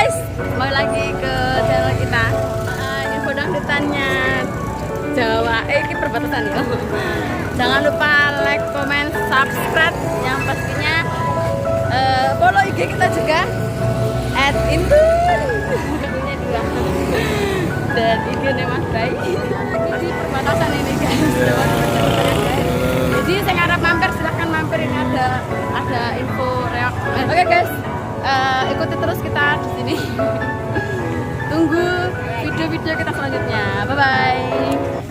guys, kembali lagi ke channel kita. Info dangdutannya Jawa, ini perbatasan ya. Jangan lupa like, comment, subscribe. Yang pastinya follow IG kita juga @intun. Punya dua. Dan IG-nya Mas Bay. Di perbatasan ini guys. Jadi saya ngarep mampir, silahkan mampir, ini ada info reak. Oke guys, ikuti terus kita di sini. Tunggu video-video kita selanjutnya. Bye bye.